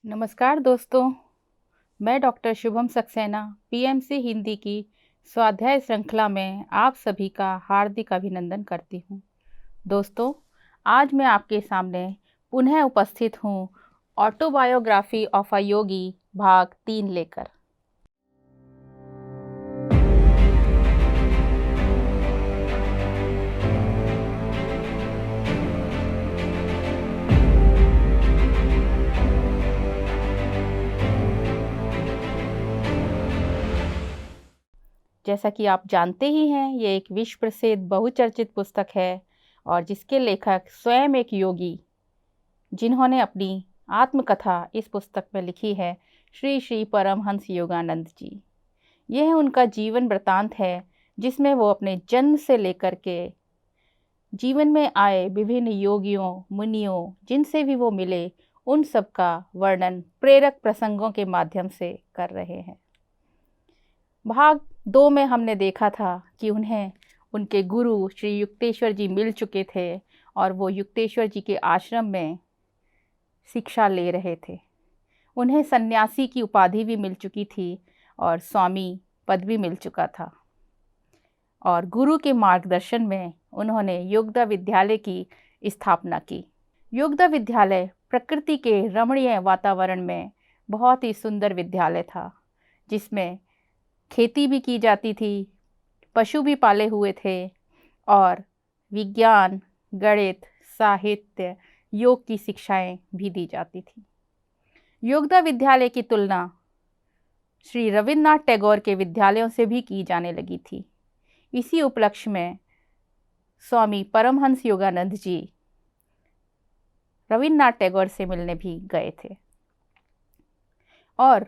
नमस्कार दोस्तों, मैं डॉक्टर शुभम सक्सेना पीएमसी हिंदी की स्वाध्याय श्रृंखला में आप सभी का हार्दिक अभिनंदन करती हूँ। दोस्तों, आज मैं आपके सामने पुनः उपस्थित हूँ ऑटोबायोग्राफी ऑफ अ योगी भाग 3 लेकर। जैसा कि आप जानते ही हैं, ये एक विश्व प्रसिद्ध बहुचर्चित पुस्तक है और जिसके लेखक स्वयं एक योगी, जिन्होंने अपनी आत्मकथा इस पुस्तक में लिखी है, श्री श्री परमहंस योगानंद जी। यह उनका जीवन वृतांत है जिसमें वो अपने जन्म से लेकर के जीवन में आए विभिन्न योगियों, मुनियों, जिनसे भी वो मिले, उन सब का वर्णन प्रेरक प्रसंगों के माध्यम से कर रहे हैं। भाग 2 में हमने देखा था कि उन्हें उनके गुरु श्री युक्तेश्वर जी मिल चुके थे और वो युक्तेश्वर जी के आश्रम में शिक्षा ले रहे थे। उन्हें सन्यासी की उपाधि भी मिल चुकी थी और स्वामी पद भी मिल चुका था और गुरु के मार्गदर्शन में उन्होंने योगदा विद्यालय की स्थापना की। योगदा विद्यालय प्रकृति के रमणीय वातावरण में बहुत ही सुंदर विद्यालय था, जिसमें खेती भी की जाती थी, पशु भी पाले हुए थे और विज्ञान, गणित, साहित्य, योग की शिक्षाएं भी दी जाती थी। योगदा विद्यालय की तुलना श्री रविन्द्रनाथ टैगोर के विद्यालयों से भी की जाने लगी थी। इसी उपलक्ष्य में स्वामी परमहंस योगानंद जी रविन्द्रनाथ टैगोर से मिलने भी गए थे और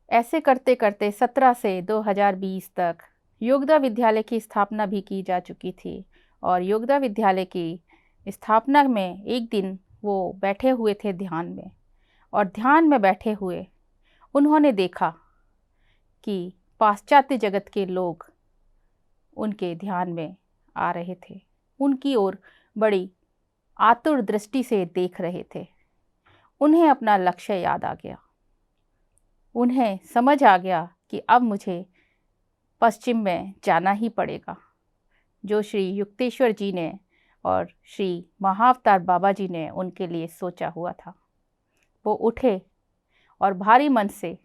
ऐसे करते करते 17 से 2020 तक योगदा विद्यालय की स्थापना भी की जा चुकी थी। और योगदा विद्यालय की स्थापना में एक दिन वो बैठे हुए थे ध्यान में, और ध्यान में बैठे हुए उन्होंने देखा कि पाश्चात्य जगत के लोग उनके ध्यान में आ रहे थे, उनकी ओर बड़ी आतुर दृष्टि से देख रहे थे। उन्हें अपना लक्ष्य याद आ गया। उन्हें समझ आ गया कि अब मुझे पश्चिम में जाना ही पड़ेगा, जो श्री युक्तेश्वर जी ने और श्री महाअवतार बाबा जी ने उनके लिए सोचा हुआ था। वो उठे और भारी मन से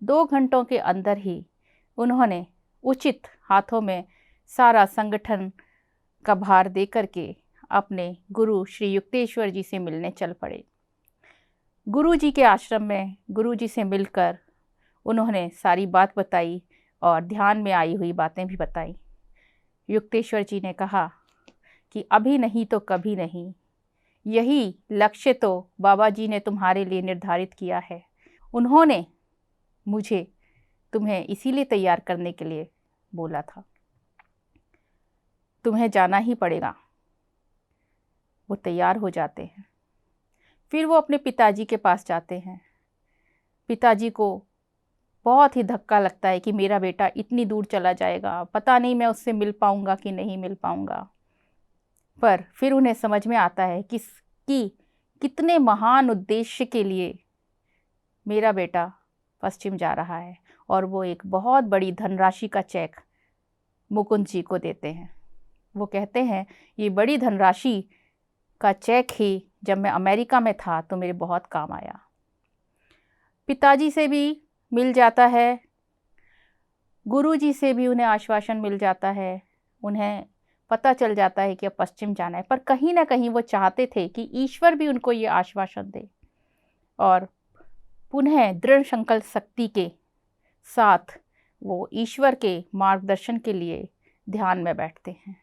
2 घंटों के अंदर ही उन्होंने उचित हाथों में सारा संगठन का भार दे करके अपने गुरु श्री युक्तेश्वर जी से मिलने चल पड़े। गुरु जी के आश्रम में गुरु जी से मिलकर उन्होंने सारी बात बताई और ध्यान में आई हुई बातें भी बताई। युक्तेश्वर जी ने कहा कि अभी नहीं तो कभी नहीं, यही लक्ष्य तो बाबा जी ने तुम्हारे लिए निर्धारित किया है। उन्होंने मुझे तुम्हें इसीलिए तैयार करने के लिए बोला था। तुम्हें जाना ही पड़ेगा। वो तैयार हो जाते हैं। फिर वो अपने पिताजी के पास जाते हैं। पिताजी को बहुत ही धक्का लगता है कि मेरा बेटा इतनी दूर चला जाएगा, पता नहीं मैं उससे मिल पाऊंगा कि नहीं मिल पाऊंगा। पर फिर उन्हें समझ में आता है कि कितने महान उद्देश्य के लिए मेरा बेटा पश्चिम जा रहा है, और वो एक बहुत बड़ी धनराशि का चेक मुकुंद जी को देते हैं। वो कहते हैं, ये बड़ी धनराशि का चेक ही जब मैं अमेरिका में था तो मेरे बहुत काम आया। पिताजी से भी मिल जाता है, गुरु जी से भी उन्हें आश्वासन मिल जाता है। उन्हें पता चल जाता है कि अब पश्चिम जाना है, पर कहीं ना कहीं वो चाहते थे कि ईश्वर भी उनको ये आश्वासन दे, और पुनः दृढ़ संकल्प शक्ति के साथ वो ईश्वर के मार्गदर्शन के लिए ध्यान में बैठते हैं।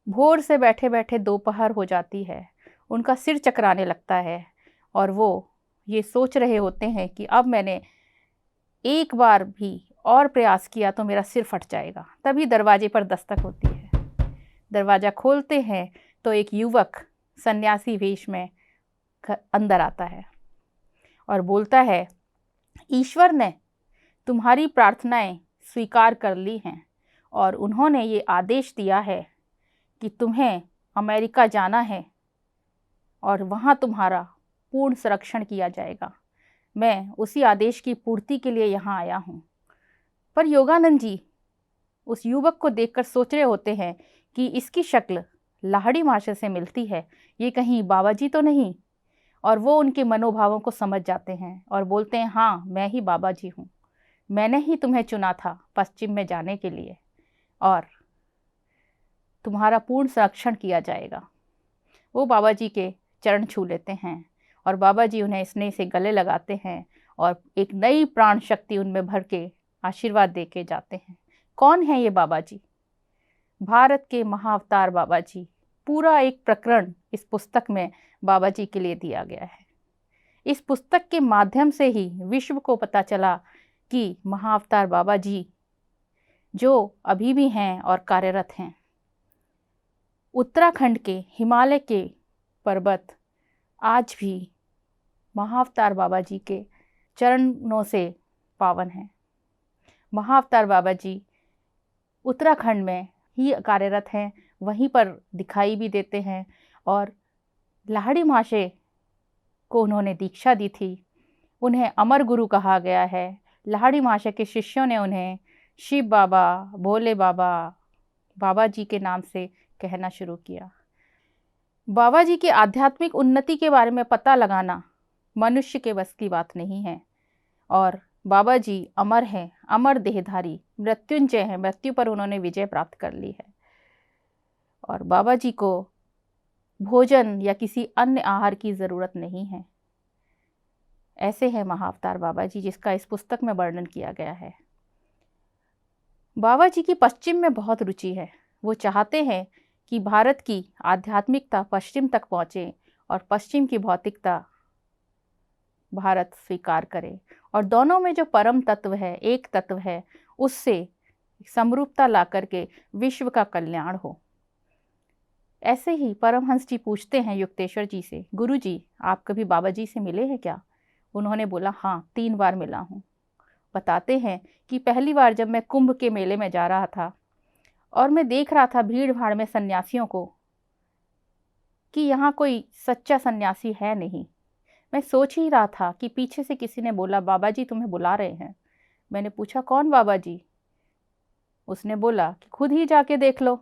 भोर से बैठे बैठे दोपहर हो जाती है, उनका सिर चकराने लगता है और वो ये सोच रहे होते हैं कि अब मैंने एक बार भी और प्रयास किया तो मेरा सिर फट जाएगा। तभी दरवाजे पर दस्तक होती है। दरवाज़ा खोलते हैं तो एक युवक सन्यासी वेश में अंदर आता है और बोलता है, ईश्वर ने तुम्हारी प्रार्थनाएं स्वीकार कर ली हैं और उन्होंने ये आदेश दिया है कि तुम्हें अमेरिका जाना है और वहाँ तुम्हारा पूर्ण संरक्षण किया जाएगा। मैं उसी आदेश की पूर्ति के लिए यहाँ आया हूँ। पर योगानंद जी उस युवक को देखकर सोच रहे होते हैं कि इसकी शक्ल लाहड़ी माशे से मिलती है, ये कहीं बाबा जी तो नहीं। और वो उनके मनोभावों को समझ जाते हैं और बोलते हैं, हाँ मैं ही बाबा जी हूँ, मैंने ही तुम्हें चुना था पश्चिम में जाने के लिए और तुम्हारा पूर्ण संरक्षण किया जाएगा। वो बाबा जी के चरण छू लेते हैं और बाबा जी उन्हें स्नेह से गले लगाते हैं और एक नई प्राण शक्ति उनमें भर के आशीर्वाद दे के जाते हैं। कौन है ये बाबा जी? भारत के महाअवतार बाबा जी। पूरा एक प्रकरण इस पुस्तक में बाबा जी के लिए दिया गया है। इस पुस्तक के माध्यम से ही विश्व को पता चला कि महाअवतार बाबा जी जो अभी भी हैं और कार्यरत हैं। उत्तराखंड के हिमालय के पर्वत आज भी महाअवतार बाबा जी के चरणों से पावन हैं। महाअवतार बाबा जी उत्तराखंड में ही कार्यरत हैं, वहीं पर दिखाई भी देते हैं और लाहड़ी माशे को उन्होंने दीक्षा दी थी। उन्हें अमर गुरु कहा गया है। लाहड़ी माशे के शिष्यों ने उन्हें शिव बाबा, भोले बाबा, बाबा जी के नाम से कहना शुरू किया। बाबा जी की आध्यात्मिक उन्नति के बारे में पता लगाना मनुष्य के बस की बात नहीं है और बाबा जी अमर हैं, अमर देहधारी, मृत्युंजय हैं। मृत्यु पर उन्होंने विजय प्राप्त कर ली है और बाबा जी को भोजन या किसी अन्य आहार की ज़रूरत नहीं है। ऐसे हैं महाअवतार बाबा जी, जिसका इस पुस्तक में वर्णन किया गया है। बाबा जी की पश्चिम में बहुत रुचि है। वो चाहते हैं कि भारत की आध्यात्मिकता पश्चिम तक पहुँचे और पश्चिम की भौतिकता भारत स्वीकार करे और दोनों में जो परम तत्व है, एक तत्व है, उससे समरूपता ला करके विश्व का कल्याण हो। ऐसे ही परमहंस जी पूछते हैं युक्तेश्वर जी से, गुरु जी आप कभी बाबा जी से मिले हैं क्या? उन्होंने बोला, हाँ 3 बार मिला हूँ। बताते हैं कि पहली बार जब मैं कुंभ के मेले में जा रहा था और मैं देख रहा था भीड़ भाड़ में सन्यासियों को कि यहाँ कोई सच्चा सन्यासी है नहीं। मैं सोच ही रहा था कि पीछे से किसी ने बोला, बाबा जी तुम्हें बुला रहे हैं। मैंने पूछा, कौन बाबा जी? उसने बोला कि खुद ही जाके देख लो।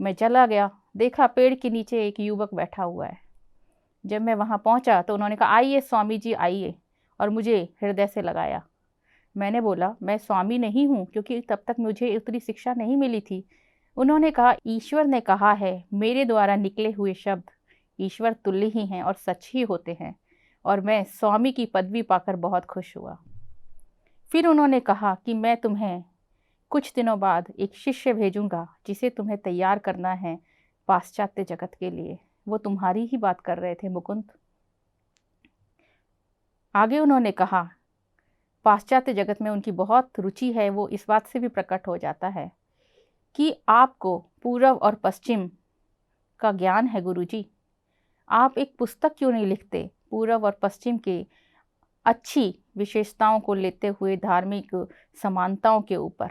मैं चला गया, देखा पेड़ के नीचे एक युवक बैठा हुआ है। जब मैं वहाँ पहुँचा तो उन्होंने कहा, आइए स्वामी जी आइए, और मुझे हृदय से लगाया। मैंने बोला, मैं स्वामी नहीं हूँ, क्योंकि तब तक मुझे उतनी शिक्षा नहीं मिली थी। उन्होंने कहा, ईश्वर ने कहा है मेरे द्वारा निकले हुए शब्द ईश्वर तुल्य ही हैं और सच ही होते हैं, और मैं स्वामी की पदवी पाकर बहुत खुश हुआ। फिर उन्होंने कहा कि मैं तुम्हें कुछ दिनों बाद एक शिष्य भेजूंगा जिसे तुम्हें तैयार करना है पाश्चात्य जगत के लिए। वो तुम्हारी ही बात कर रहे थे मुकुंद। आगे उन्होंने कहा, पाश्चात्य जगत में उनकी बहुत रुचि है। वो इस बात से भी प्रकट हो जाता है कि आपको पूर्व और पश्चिम का ज्ञान है गुरुजी। आप एक पुस्तक क्यों नहीं लिखते पूर्व और पश्चिम के अच्छी विशेषताओं को लेते हुए धार्मिक समानताओं के ऊपर?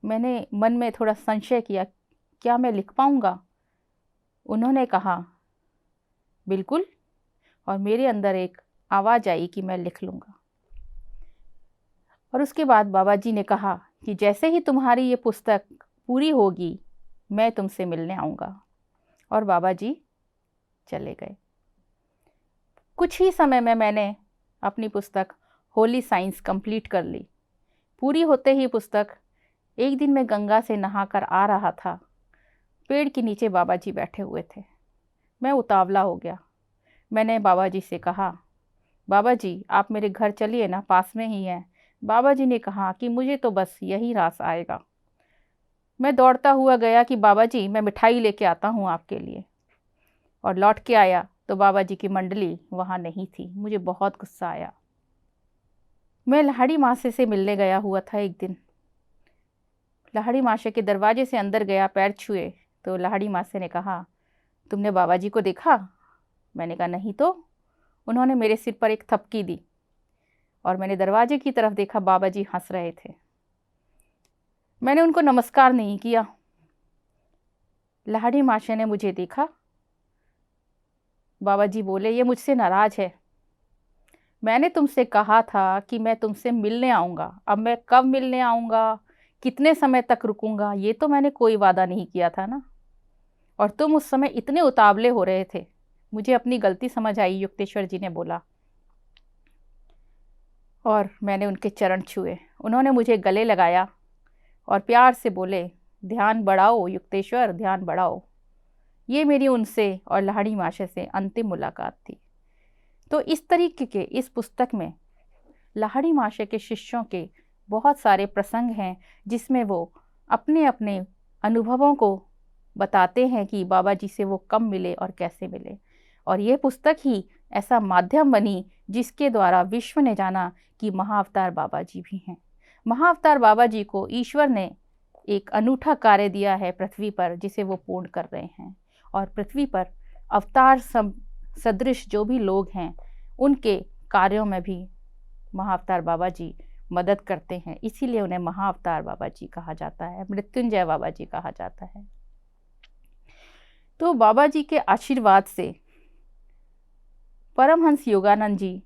मैंने मन में थोड़ा संशय किया, क्या मैं लिख पाऊँगा? उन्होंने कहा, बिल्कुल, और मेरे अंदर एक आवाज़ आई कि मैं लिख लूँगा। और उसके बाद बाबा जी ने कहा कि जैसे ही तुम्हारी ये पुस्तक पूरी होगी मैं तुमसे मिलने आऊँगा। और बाबा जी चले गए। कुछ ही समय में मैंने अपनी पुस्तक होली साइंस कंप्लीट कर ली। पूरी होते ही पुस्तक, एक दिन मैं गंगा से नहाकर आ रहा था। पेड़ के नीचे बाबा जी बैठे हुए थे। मैं उतावला हो गया। मैंने बाबा जी से कहा, बाबा जी आप मेरे घर चलिए ना, पास में ही है। बाबा जी ने कहा कि मुझे तो बस यही रास आएगा। मैं दौड़ता हुआ गया कि बाबा जी मैं मिठाई लेके आता हूँ आपके लिए, और लौट के आया तो बाबा जी की मंडली वहाँ नहीं थी। मुझे बहुत गुस्सा आया। मैं लाहड़ी मासे से मिलने गया हुआ था एक दिन। लाहड़ी मासे के दरवाजे से अंदर गया, पैर छुए तो लाहड़ी मासे ने कहा, तुमने बाबा जी को देखा? मैंने कहा, नहीं तो। उन्होंने मेरे सिर पर एक थपकी दी और मैंने दरवाजे की तरफ देखा, बाबा जी हंस रहे थे। मैंने उनको नमस्कार नहीं किया। लाहड़ी मासे ने मुझे देखा, बाबा जी बोले, ये मुझसे नाराज़ है। मैंने तुमसे कहा था कि मैं तुमसे मिलने आऊँगा, अब मैं कब मिलने आऊँगा, कितने समय तक रुकूंगा, ये तो मैंने कोई वादा नहीं किया था ना। और तुम उस समय इतने उतावले हो रहे थे। मुझे अपनी गलती समझ आई, युक्तेश्वर जी ने बोला। और मैंने उनके चरण छुए। उन्होंने मुझे गले लगाया और प्यार से बोले, ध्यान बढ़ाओ युक्तेश्वर, ध्यान बढ़ाओ। ये मेरी उनसे और लाहिड़ी माशे से अंतिम मुलाकात थी। तो इस तरीके के इस पुस्तक में लाहिड़ी माशे के शिष्यों के बहुत सारे प्रसंग हैं, जिसमें वो अपने अपने अनुभवों को बताते हैं कि बाबा जी से वो कब मिले और कैसे मिले। और ये पुस्तक ही ऐसा माध्यम बनी जिसके द्वारा विश्व ने जाना कि महाअवतार बाबा जी भी हैं। महाअवतार बाबा जी को ईश्वर ने एक अनूठा कार्य दिया है पृथ्वी पर, जिसे वो पूर्ण कर रहे हैं। और पृथ्वी पर अवतार सदृश जो भी लोग हैं, उनके कार्यों में भी महाअवतार बाबा जी मदद करते हैं। इसीलिए उन्हें महाअवतार बाबा जी कहा जाता है, मृत्युंजय बाबा जी कहा जाता है। तो बाबा जी के आशीर्वाद से परमहंस योगानंद जी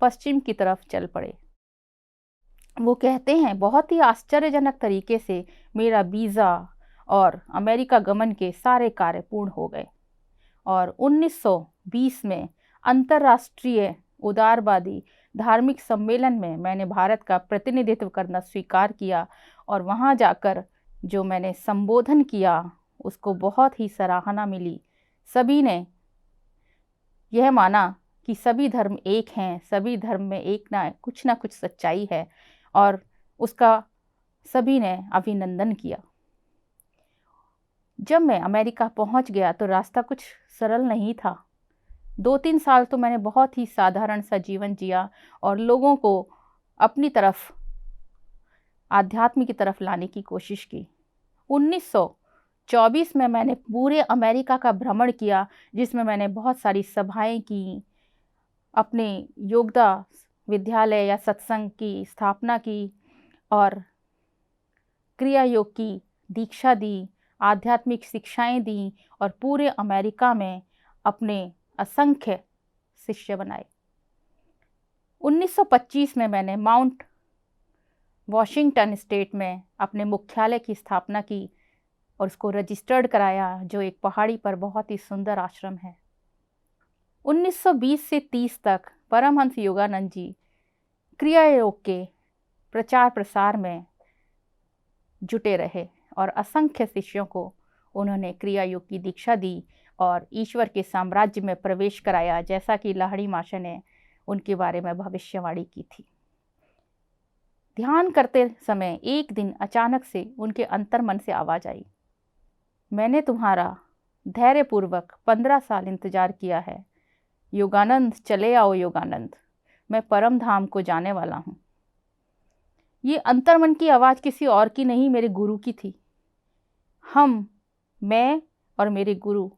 पश्चिम की तरफ चल पड़े। वो कहते हैं, बहुत ही आश्चर्यजनक तरीके से मेरा वीज़ा और अमेरिका गमन के सारे कार्य पूर्ण हो गए। और 1920 में अंतर्राष्ट्रीय उदारवादी धार्मिक सम्मेलन में मैंने भारत का प्रतिनिधित्व करना स्वीकार किया। और वहाँ जाकर जो मैंने संबोधन किया, उसको बहुत ही सराहना मिली। सभी ने यह माना कि सभी धर्म एक हैं, सभी धर्म में एक ना कुछ सच्चाई है, और उसका सभी ने अभिनंदन किया। जब मैं अमेरिका पहुंच गया तो रास्ता कुछ सरल नहीं था। 2-3 साल तो मैंने बहुत ही साधारण सा जीवन जिया और लोगों को अपनी तरफ, आध्यात्म की तरफ लाने की कोशिश की। 1924 में मैंने पूरे अमेरिका का भ्रमण किया, जिसमें मैंने बहुत सारी सभाएं की, अपने योगदा विद्यालय या सत्संग की स्थापना की, और क्रिया योग की दीक्षा दी, आध्यात्मिक शिक्षाएं दी, और पूरे अमेरिका में अपने असंख्य शिष्य बनाए। 1925 में मैंने माउंट वॉशिंगटन स्टेट में अपने मुख्यालय की स्थापना की और उसको रजिस्टर्ड कराया, जो एक पहाड़ी पर बहुत ही सुंदर आश्रम है। 1920 से 30 तक परमहंस योगानंद जी क्रिया योग के प्रचार प्रसार में जुटे रहे और असंख्य शिष्यों को उन्होंने क्रिया योग की दीक्षा दी और ईश्वर के साम्राज्य में प्रवेश कराया, जैसा कि लाहिड़ी माशे ने उनके बारे में भविष्यवाणी की थी। ध्यान करते समय एक दिन अचानक से उनके अंतर्मन से आवाज़ आई, मैंने तुम्हारा धैर्यपूर्वक 15 साल इंतजार किया है। योगानंद, चले आओ योगानंद, मैं परम धाम को जाने वाला हूँ। ये अंतर्मन की आवाज़ किसी और की नहीं, मेरे गुरु की थी। मैं और मेरे गुरु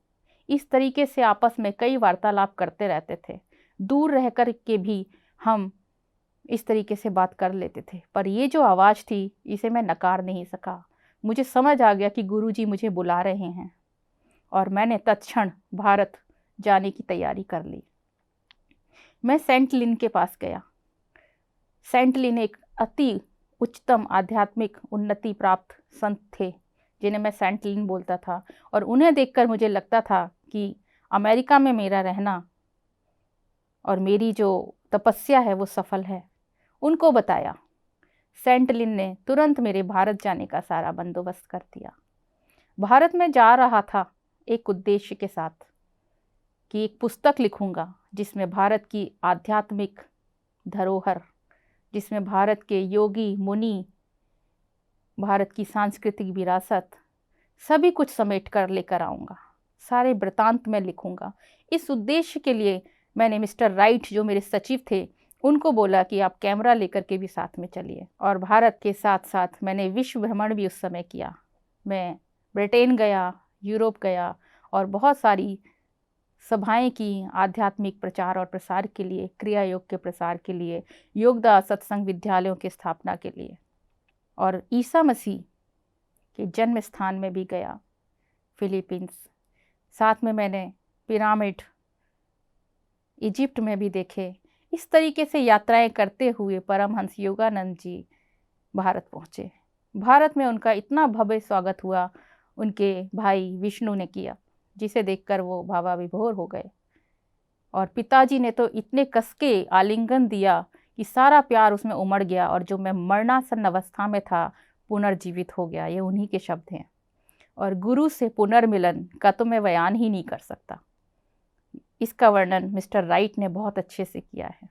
इस तरीके से आपस में कई वार्तालाप करते रहते थे। दूर रह कर के भी हम इस तरीके से बात कर लेते थे, पर ये जो आवाज़ थी, इसे मैं नकार नहीं सका। मुझे समझ आ गया कि गुरुजी मुझे बुला रहे हैं और मैंने तत्क्षण भारत जाने की तैयारी कर ली। मैं सेंट लिन के पास गया। सेंट लिन एक अति उच्चतम आध्यात्मिक उन्नति प्राप्त संत थे, जिन्हें मैं सेंट लिन बोलता था, और उन्हें देखकर मुझे लगता था कि अमेरिका में मेरा रहना और मेरी जो तपस्या है वो सफल है। उनको बताया। सेंट लिन ने तुरंत मेरे भारत जाने का सारा बंदोबस्त कर दिया। भारत में जा रहा था एक उद्देश्य के साथ कि एक पुस्तक लिखूंगा जिसमें भारत की आध्यात्मिक धरोहर, जिसमें भारत के योगी मुनि, भारत की सांस्कृतिक विरासत, सभी कुछ समेट कर लेकर आऊँगा। सारे वृतांत में लिखूंगा। इस उद्देश्य के लिए मैंने मिस्टर राइट, जो मेरे सचिव थे, उनको बोला कि आप कैमरा लेकर के भी साथ में चलिए। और भारत के साथ साथ मैंने विश्व भ्रमण भी उस समय किया। मैं ब्रिटेन गया, यूरोप गया और बहुत सारी सभाएं की, आध्यात्मिक प्रचार और प्रसार के लिए, क्रिया योग के प्रसार के लिए, योगदा सत्संग विद्यालयों की स्थापना के लिए। और ईसा मसीह के जन्म स्थान में भी गया, फिलीपींस। साथ में मैंने पिरामिड, इजिप्ट में भी देखे। इस तरीके से यात्राएं करते हुए परमहंस योगानंद जी भारत पहुँचे। भारत में उनका इतना भव्य स्वागत हुआ, उनके भाई विष्णु ने किया, जिसे देखकर वो भावा विभोर हो गए। और पिताजी ने तो इतने कस के आलिंगन दिया कि सारा प्यार उसमें उमड़ गया, और जो मैं मरणासन अवस्था में था पुनर्जीवित हो गया। ये उन्हीं के शब्द हैं। और गुरु से पुनर्मिलन का तो मैं बयान ही नहीं कर सकता। इसका वर्णन मिस्टर राइट ने बहुत अच्छे से किया है।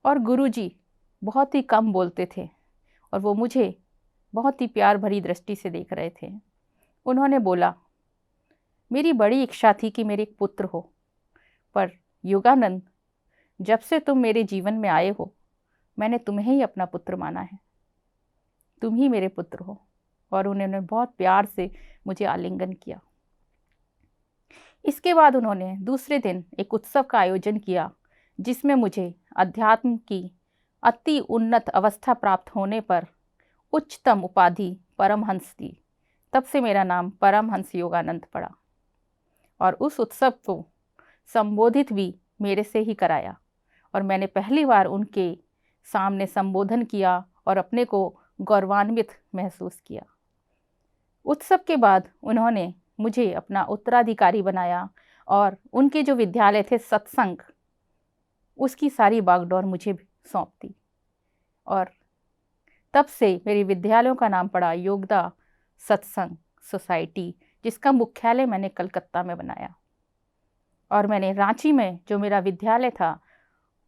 और गुरुजी बहुत ही कम बोलते थे, और वो मुझे बहुत ही प्यार भरी दृष्टि से देख रहे थे। उन्होंने बोला, मेरी बड़ी इच्छा थी कि मेरे एक पुत्र हो, पर योगानंद, जब से तुम मेरे जीवन में आए हो, मैंने तुम्हें ही अपना पुत्र माना है। तुम ही मेरे पुत्र हो। और उन्होंने बहुत प्यार से मुझे आलिंगन किया। इसके बाद उन्होंने दूसरे दिन एक उत्सव का आयोजन किया, जिसमें मुझे अध्यात्म की अति उन्नत अवस्था प्राप्त होने पर उच्चतम उपाधि परमहंस दी। तब से मेरा नाम परमहंस योगानंद पड़ा। और उस उत्सव को संबोधित भी मेरे से ही कराया, और मैंने पहली बार उनके सामने संबोधन किया और अपने को गौरवान्वित महसूस किया। उत्सव के बाद उन्होंने मुझे अपना उत्तराधिकारी बनाया, और उनके जो विद्यालय थे सत्संग, उसकी सारी बागडोर मुझे भी सौंप दी। और तब से मेरे विद्यालयों का नाम पड़ा योगदा सत्संग सोसाइटी, जिसका मुख्यालय मैंने कलकत्ता में बनाया। और मैंने रांची में जो मेरा विद्यालय था,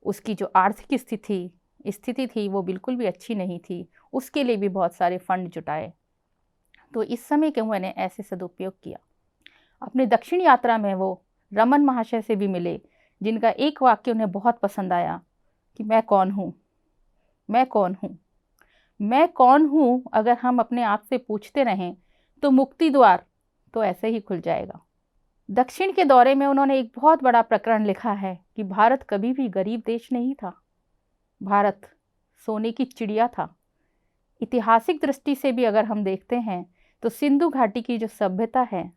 उसकी जो आर्थिक स्थिति थी वो बिल्कुल भी अच्छी नहीं थी। उसके लिए भी बहुत सारे फंड जुटाए। तो इस समय के मैंने ऐसे सदुपयोग किया। अपने दक्षिण यात्रा में वो रमन महाशय से भी मिले, जिनका एक वाक्य उन्हें बहुत पसंद आया कि मैं कौन हूँ, मैं कौन हूँ, मैं कौन हूँ। अगर हम अपने आप से पूछते रहें तो मुक्ति द्वार तो ऐसे ही खुल जाएगा। दक्षिण के दौरे में उन्होंने एक बहुत बड़ा प्रकरण लिखा है कि भारत कभी भी गरीब देश नहीं था, भारत सोने की चिड़िया था। ऐतिहासिक दृष्टि से भी अगर हम देखते हैं तो सिंधु घाटी की जो सभ्यता है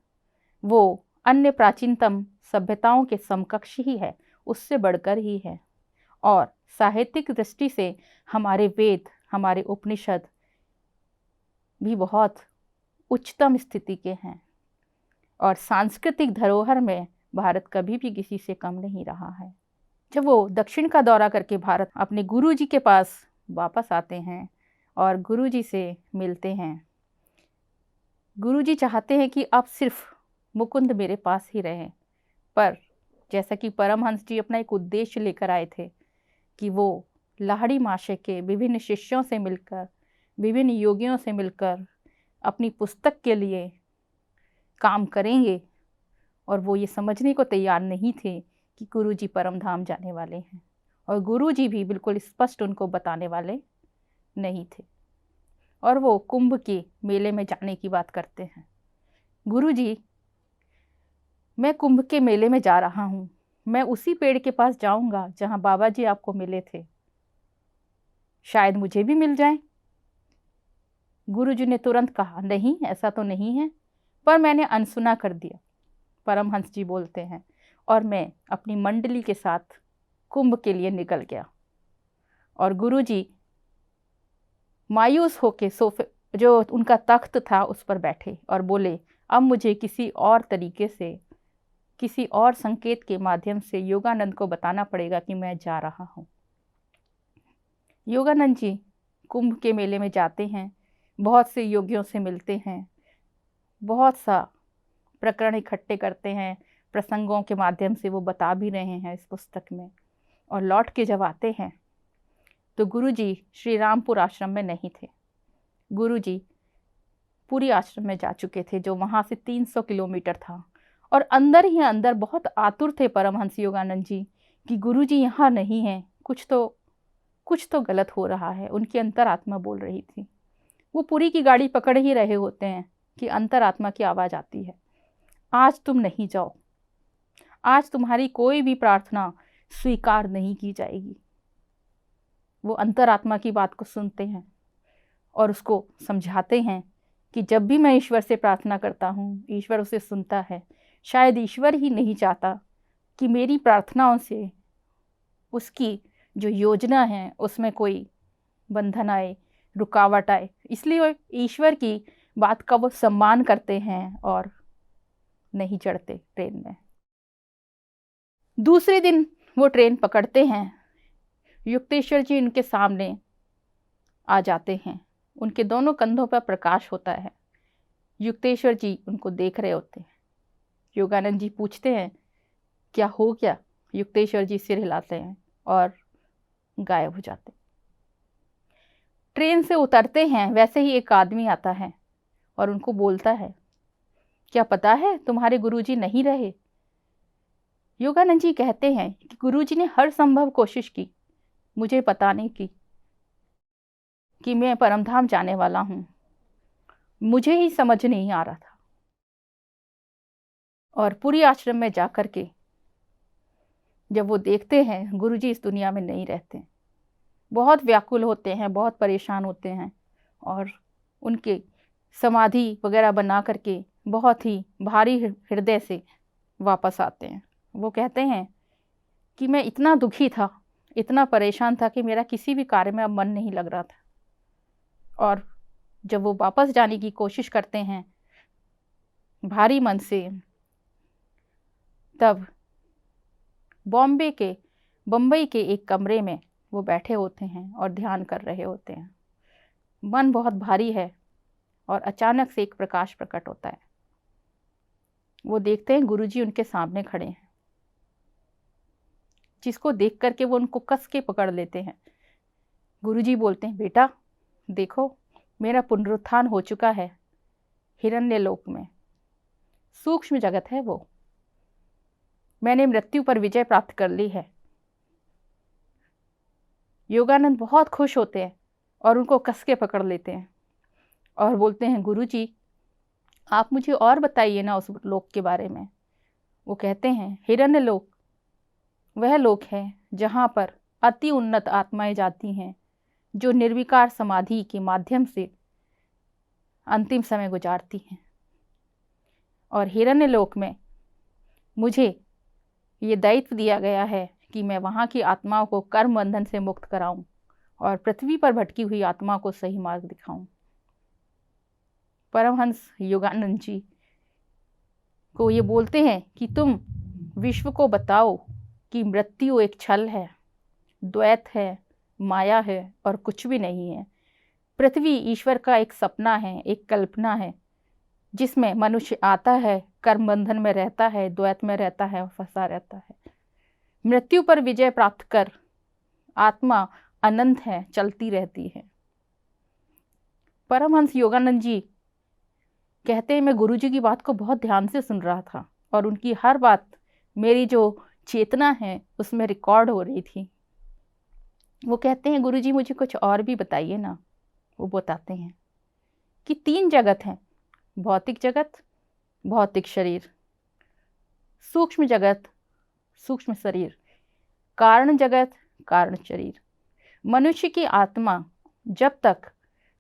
वो अन्य प्राचीनतम सभ्यताओं के समकक्ष ही है, उससे बढ़कर ही है। और साहित्यिक दृष्टि से हमारे वेद, हमारे उपनिषद भी बहुत उच्चतम स्थिति के हैं। और सांस्कृतिक धरोहर में भारत कभी भी किसी से कम नहीं रहा है। जब वो दक्षिण का दौरा करके भारत अपने गुरुजी के पास वापस आते हैं और गुरुजी से मिलते हैं, गुरुजी चाहते हैं कि अब सिर्फ मुकुंद मेरे पास ही रहें। पर जैसा कि परमहंस जी अपना एक उद्देश्य लेकर आए थे कि वो लाहिड़ी महाशय के विभिन्न शिष्यों से मिलकर, विभिन्न योगियों से मिलकर अपनी पुस्तक के लिए काम करेंगे, और वो ये समझने को तैयार नहीं थे कि गुरुजी परम धाम जाने वाले हैं। और गुरुजी भी बिल्कुल स्पष्ट उनको बताने वाले नहीं थे। और वो कुंभ के मेले में जाने की बात करते हैं। गुरुजी, मैं कुंभ के मेले में जा रहा हूँ, मैं उसी पेड़ के पास जाऊंगा जहाँ बाबा जी आपको मिले थे, शायद मुझे भी मिल जाए। गुरुजी ने तुरंत कहा, नहीं, ऐसा तो नहीं है, पर मैंने अनसुना कर दिया। परमहंस जी बोलते हैं, और मैं अपनी मंडली के साथ कुंभ के लिए निकल गया। और गुरुजी मायूस होके सोफे, जो उनका तख्त था, उस पर बैठे और बोले, अब मुझे किसी और तरीके से, किसी और संकेत के माध्यम से योगानंद को बताना पड़ेगा कि मैं जा रहा हूँ। योगानंद जी कुंभ के मेले में जाते हैं, बहुत से योगियों से मिलते हैं, बहुत सा प्रकरण इकट्ठे करते हैं, प्रसंगों के माध्यम से वो बता भी रहे हैं इस पुस्तक में। और लौट के जब आते हैं तो गुरुजी श्री रामपुर आश्रम में नहीं थे। गुरुजी पूरी आश्रम में जा चुके थे, जो वहाँ से 300 किलोमीटर था। और अंदर ही अंदर बहुत आतुर थे परमहंस योगानंद जी कि गुरुजी यहाँ नहीं हैं, कुछ तो गलत हो रहा है। उनकी अंतरात्मा बोल रही थी। वो पूरी की गाड़ी पकड़ ही रहे होते हैं कि अंतरात्मा की आवाज़ आती है, आज तुम नहीं जाओ, आज तुम्हारी कोई भी प्रार्थना स्वीकार नहीं की जाएगी। वो अंतरात्मा की बात को सुनते हैं और उसको समझाते हैं कि जब भी मैं ईश्वर से प्रार्थना करता हूँ, ईश्वर उसे सुनता है। शायद ईश्वर ही नहीं चाहता कि मेरी प्रार्थनाओं से उसकी जो योजना है उसमें कोई बंधन आए, रुकावट आए। इसलिए वो ईश्वर की बात का वो सम्मान करते हैं और नहीं चढ़ते ट्रेन में। दूसरे दिन वो ट्रेन पकड़ते हैं। युक्तेश्वर जी उनके सामने आ जाते हैं। उनके दोनों कंधों पर प्रकाश होता है। युक्तेश्वर जी उनको देख रहे होते हैं। योगानंद जी पूछते हैं क्या हो गया? युक्तेश्वर जी सिर हिलाते हैं और गायब हो जाते हैं। ट्रेन से उतरते हैं, वैसे ही एक आदमी आता है और उनको बोलता है क्या पता है तुम्हारे गुरुजी नहीं रहे? योगानंद जी कहते हैं कि गुरुजी ने हर संभव कोशिश की मुझे बताने की कि मैं परमधाम जाने वाला हूँ, मुझे ही समझ नहीं आ रहा था। और पूरी आश्रम में जाकर के जब वो देखते हैं गुरुजी इस दुनिया में नहीं रहते, बहुत व्याकुल होते हैं, बहुत परेशान होते हैं और उनके समाधि वगैरह बना करके बहुत ही भारी हृदय से वापस आते हैं। वो कहते हैं कि मैं इतना दुखी था, इतना परेशान था कि मेरा किसी भी कार्य में अब मन नहीं लग रहा था। और जब वो वापस जाने की कोशिश करते हैं भारी मन से, तब बम्बई के एक कमरे में वो बैठे होते हैं और ध्यान कर रहे होते हैं। मन बहुत भारी है और अचानक से एक प्रकाश प्रकट होता है। वो देखते हैं गुरुजी उनके सामने खड़े हैं, जिसको देख करके वो उनको कस के पकड़ लेते हैं। गुरुजी बोलते हैं बेटा देखो मेरा पुनरुत्थान हो चुका है हिरण्यलोक में, सूक्ष्म जगत है वो, मैंने मृत्यु पर विजय प्राप्त कर ली है। योगानंद बहुत खुश होते हैं और उनको कस के पकड़ लेते हैं और बोलते हैं गुरुजी आप मुझे और बताइए ना उस लोक के बारे में। वो कहते हैं हिरण्यलोक वह लोक है जहाँ पर अति उन्नत आत्माएं जाती हैं जो निर्विकार समाधि के माध्यम से अंतिम समय गुजारती हैं। और हिरण्यलोक में मुझे ये दायित्व दिया गया है कि मैं वहाँ की आत्माओं को कर्म बंधन से मुक्त कराऊं और पृथ्वी पर भटकी हुई आत्मा को सही मार्ग दिखाऊं। परमहंस योगानंद जी को ये बोलते हैं कि तुम विश्व को बताओ कि मृत्यु एक छल है, द्वैत है, माया है और कुछ भी नहीं है। पृथ्वी ईश्वर का एक सपना है, एक कल्पना है जिसमें मनुष्य आता है, कर्म बंधन में रहता है, द्वैत में रहता है और फंसा रहता है। मृत्यु पर विजय प्राप्त कर आत्मा अनंत है, चलती रहती है। परमहंस योगानंद जी कहते हैं मैं गुरुजी की बात को बहुत ध्यान से सुन रहा था और उनकी हर बात मेरी जो चेतना है उसमें रिकॉर्ड हो रही थी। वो कहते हैं गुरुजी मुझे कुछ और भी बताइए ना। वो बताते हैं कि 3 जगत हैं, भौतिक जगत, भौतिक शरीर, सूक्ष्म जगत, सूक्ष्म शरीर, कारण जगत, कारण शरीर। मनुष्य की आत्मा जब तक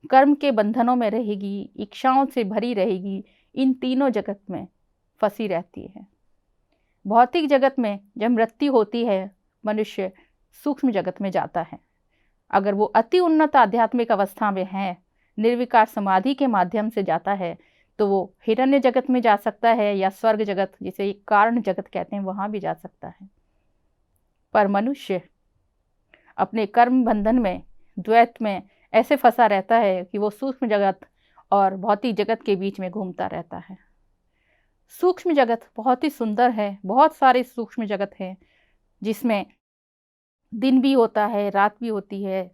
कर्म के बंधनों में रहेगी, इच्छाओं से भरी रहेगी, इन तीनों जगत में फंसी रहती है। भौतिक जगत में जब मृत्यु होती है मनुष्य सूक्ष्म जगत में जाता है। अगर वो अति उन्नत आध्यात्मिक अवस्था में है, निर्विकार समाधि के माध्यम से जाता है, तो वो हिरण्य जगत में जा सकता है या स्वर्ग जगत जिसे कारण जगत कहते हैं वहाँ भी जा सकता है। पर मनुष्य अपने कर्म बंधन में, द्वैत में ऐसे फंसा रहता है कि वो सूक्ष्म जगत और भौतिक जगत के बीच में घूमता रहता है। सूक्ष्म जगत बहुत ही सुंदर है, बहुत सारे सूक्ष्म जगत हैं जिसमें दिन भी होता है, रात भी होती है,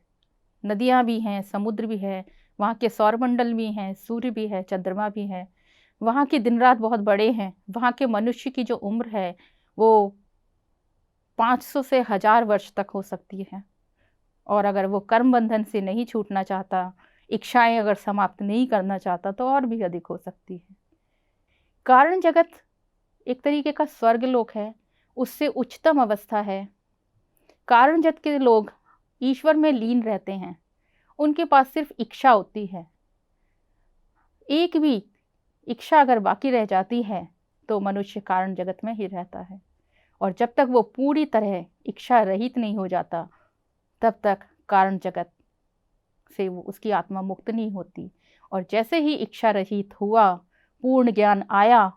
नदियाँ भी हैं, समुद्र भी है, वहाँ के सौरमंडल भी हैं, सूर्य भी है, चंद्रमा भी है। वहाँ के दिन रात बहुत बड़े हैं। वहाँ के मनुष्य की जो उम्र है वो 500 से 1000 वर्ष तक हो सकती है। और अगर वो कर्म बंधन से नहीं छूटना चाहता, इच्छाएं अगर समाप्त नहीं करना चाहता, तो और भी अधिक हो सकती है। कारण जगत एक तरीके का स्वर्ग लोक है, उससे उच्चतम अवस्था है। कारण जगत के लोग ईश्वर में लीन रहते हैं, उनके पास सिर्फ इच्छा होती है। एक भी इच्छा अगर बाकी रह जाती है तो मनुष्य कारण जगत में ही रहता है। और जब तक वो पूरी तरह इच्छा रहित नहीं हो जाता तब तक कारण जगत से वो उसकी आत्मा मुक्त नहीं होती। और जैसे ही इच्छा रहित हुआ, पूर्ण ज्ञान आया,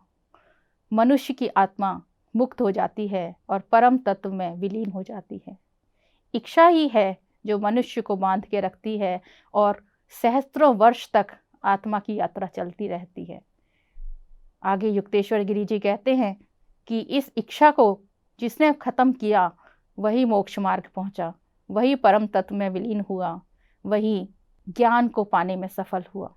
मनुष्य की आत्मा मुक्त हो जाती है और परम तत्व में विलीन हो जाती है। इच्छा ही है जो मनुष्य को बांध के रखती है और सहस्त्रों वर्ष तक आत्मा की यात्रा चलती रहती है। आगे युक्तेश्वर गिरि जी कहते हैं कि इस इच्छा को जिसने खत्म किया वही मोक्ष मार्ग पहुंचा, वही परम तत्व में विलीन हुआ, वही ज्ञान को पाने में सफल हुआ।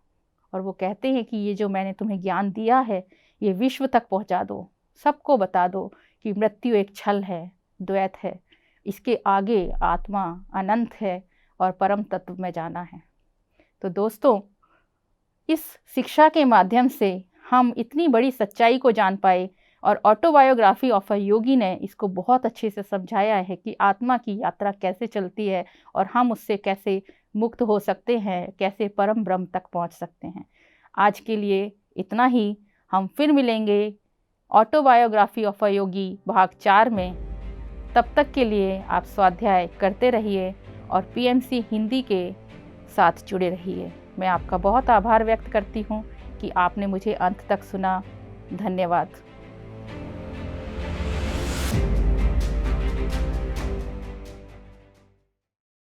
और वो कहते हैं कि ये जो मैंने तुम्हें ज्ञान दिया है ये विश्व तक पहुंचा दो, सबको बता दो कि मृत्यु एक छल है, द्वैत है, इसके आगे आत्मा अनंत है और परम तत्व में जाना है। तो दोस्तों, इस शिक्षा के माध्यम से हम इतनी बड़ी सच्चाई को जान पाए और ऑटोबायोग्राफी ऑफ अ योगी ने इसको बहुत अच्छे से समझाया है कि आत्मा की यात्रा कैसे चलती है और हम उससे कैसे मुक्त हो सकते हैं, कैसे परम ब्रह्म तक पहुंच सकते हैं। आज के लिए इतना ही। हम फिर मिलेंगे ऑटोबायोग्राफी ऑफ अ योगी भाग 4 में। तब तक के लिए आप स्वाध्याय करते रहिए और पीएमसी हिंदी के साथ जुड़े रहिए। मैं आपका बहुत आभार व्यक्त करती हूँ कि आपने मुझे अंत तक सुना। धन्यवाद।